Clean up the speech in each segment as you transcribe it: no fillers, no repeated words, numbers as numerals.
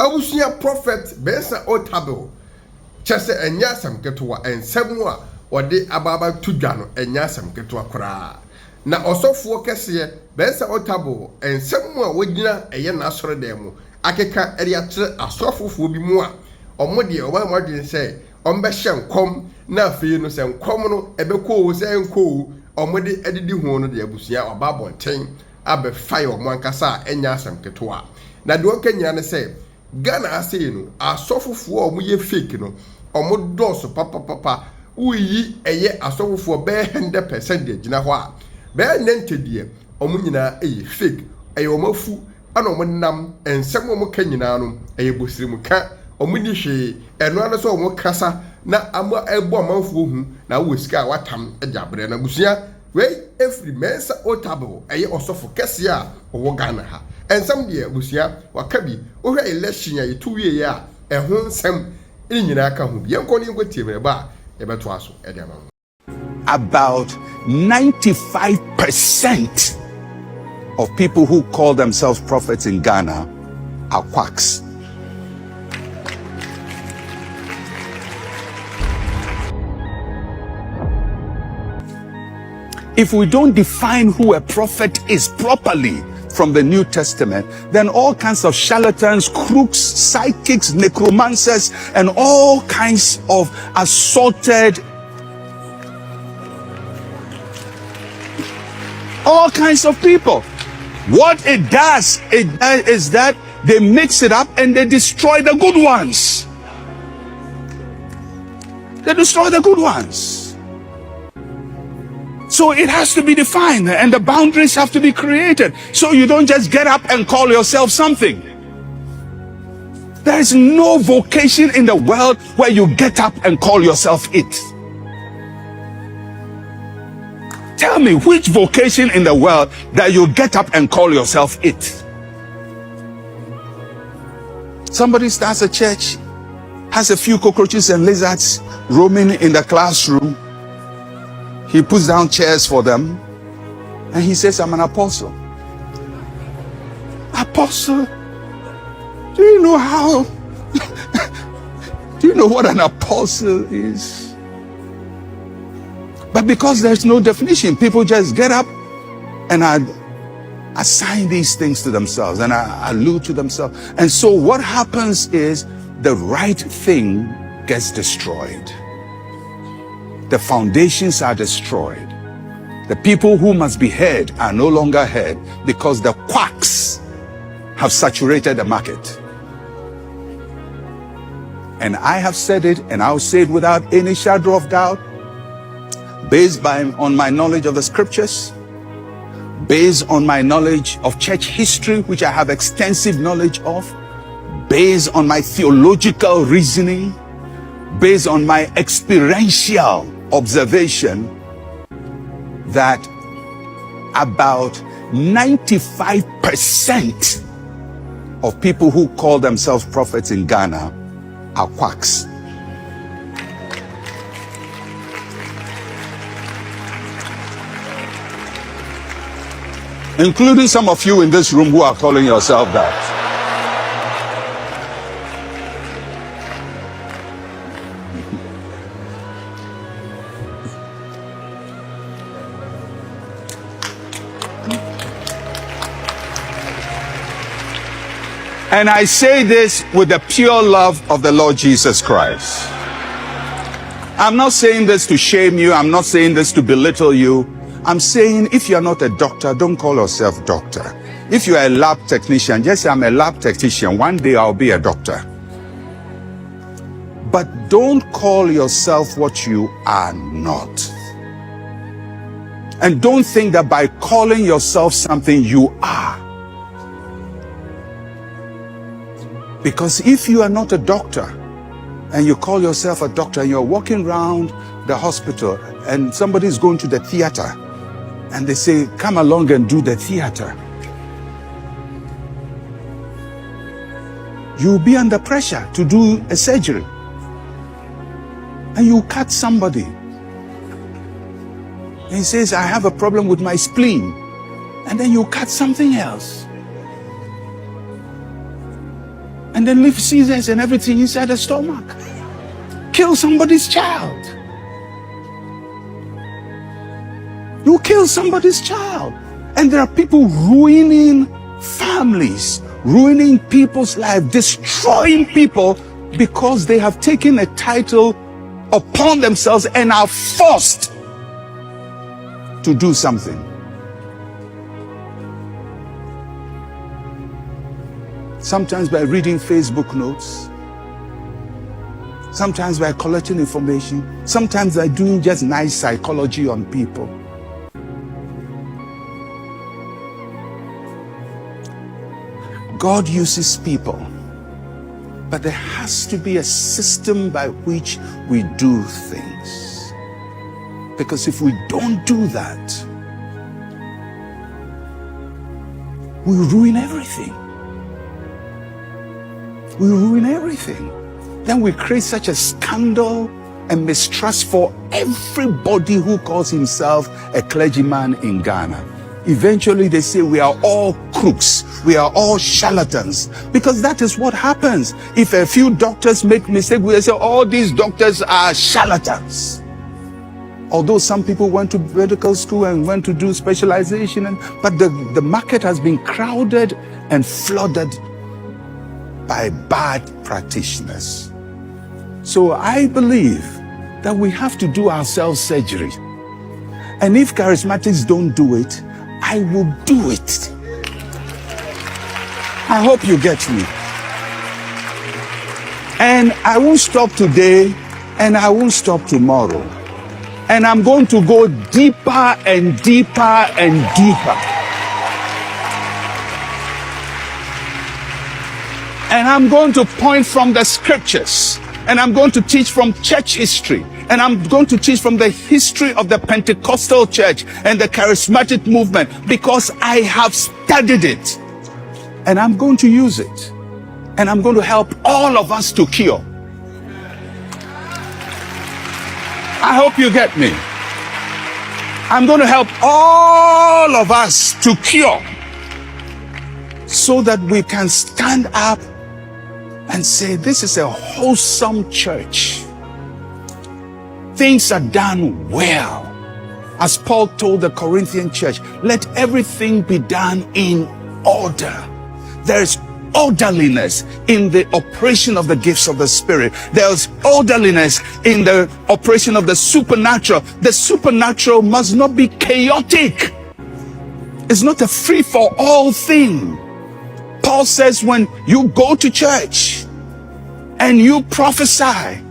Owusu prophet Mensah otabil chese enya asem ketewa ensem a ode ababa tudwa no enya asem ketewa koraa na osofo kese Mensah otabil ensem a wogina eye na asore dem mu akeka eri atre asofofo bi mu a omode oba modwen se ombe hyenkom na afei no se nkom no ebekọ wo se nko omode edidi ho no de abusua oba bonten abe fire omo ankasa enya asem ketewa na de okenya ne se Ghana ase no asofofo omo ye fake no omo doso papa uyi eye asofofo be 100% de gina ho a be nentedie omo nyina eye fake eye omafu ana omo nam ensem omo ka nyina no eye bosirimu ka omo ni hwe eno ano so omo kasa na ama ebo amanfo hu na wo sika watam ajabre na busua we every Mensah otabil eye osofo kese a owo Ghana ha ensem de busua wakabi ohwe election ya yetuwie ya ehun nsem nyina aka hu bi enko ni ngotie me ba e beto aso e de ama. About 95% of people who call themselves prophets in Ghana are quacks. If we don't define who a prophet is properly from the New Testament, then all kinds of charlatans, crooks, psychics, necromancers, and all kinds of assorted, all kinds of people. What it does is that they mix it up and they destroy the good ones. They destroy the good ones. So it has to be defined and the boundaries have to be created. So you don't just get up and call yourself something. There is no vocation in the world where you get up and call yourself it. Tell me which vocation in the world that you get up and call yourself it. Somebody starts a church, has a few cockroaches and lizards roaming in the classroom. He puts down chairs for them and he says, I'm an apostle. Apostle? Do you know how? Do you know what an apostle is? But because there's no definition, people just get up and assign these things to themselves and allude to themselves. And so what happens is the right thing gets destroyed. The foundations are destroyed. The people who must be heard are no longer heard because the quacks have saturated the market. And I have said it, and I'll say it without any shadow of doubt, based on my knowledge of the scriptures, based on my knowledge of church history, which I have extensive knowledge of, based on my theological reasoning, based on my experiential observation, that about 95% of people who call themselves prophets in Ghana are quacks. Including some of you in this room who are calling yourself that. And I say this with the pure love of the Lord Jesus Christ. I'm not saying this to shame you. I'm not saying this to belittle you. I'm saying if you're not a doctor, don't call yourself doctor. If you're a lab technician, just say I'm a lab technician. One day I'll be a doctor. But don't call yourself what you are not. And don't think that by calling yourself something you are. Because if you are not a doctor and you call yourself a doctor and you're walking around the hospital and somebody's going to the theater and they say, come along and do the theater, you'll be under pressure to do a surgery and you cut somebody. And he says, I have a problem with my spleen. And then you cut something else. and then leave scissors and everything inside the stomach. Kill somebody's child. You kill somebody's child. And there are people ruining families, ruining people's lives, destroying people because they have taken a title upon themselves and are forced to do something. Sometimes by reading Facebook notes, sometimes by collecting information, sometimes by doing just nice psychology on people. God uses people, but there has to be a system by which we do things. Because if we don't do that, we ruin everything. We ruin everything. Then we create such a scandal and mistrust for everybody who calls himself a clergyman in Ghana. Eventually they say we are all crooks, we are all charlatans, because that is what happens. If a few doctors make mistakes, we say all these doctors are charlatans. Although some people went to medical school and went to do specialization, but the market has been crowded and flooded by bad practitioners. So I believe that we have to do ourselves surgery. And if charismatics don't do it, I will do it. I hope you get me. And I won't stop today, and I won't stop tomorrow. And I'm going to go deeper and deeper and deeper. And I'm going to point from the scriptures. And I'm going to teach from church history. And I'm going to teach from the history of the Pentecostal church and the charismatic movement, because I have studied it. And I'm going to use it. And I'm going to help all of us to cure. I hope you get me. I'm going to help all of us to cure, so that we can stand up and say, this is a wholesome church. Things are done well. As Paul told the Corinthian church, let everything be done in order. There is orderliness in the operation of the gifts of the Spirit. There's orderliness in the operation of the supernatural. The supernatural must not be chaotic. It's not a free-for-all thing. Paul says when you go to church and you prophesy,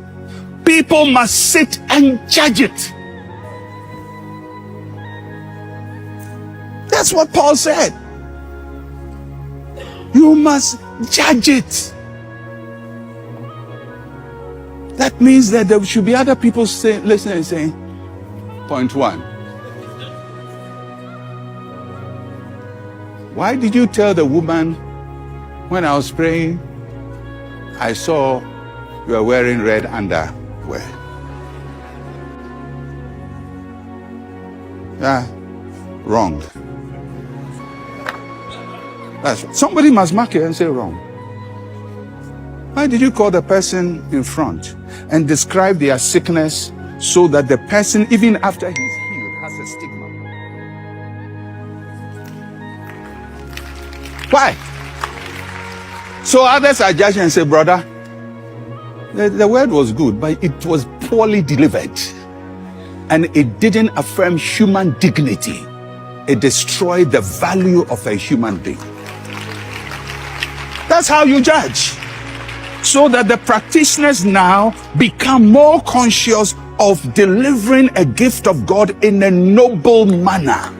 people must sit and judge it. That's what Paul said. You must judge it. That means that there should be other people listening and saying, point one, why did you tell the woman when I was praying, I saw you were wearing red underwear? Yeah, wrong. Somebody must mark it and say wrong. Why did you call the person in front and describe their sickness so that the person, even after he's healed, has a stigma? Why? So others are judging and say, brother, the word was good, but it was poorly delivered. And it didn't affirm human dignity. It destroyed the value of a human being. That's how you judge. So that the practitioners now become more conscious of delivering a gift of God in a noble manner.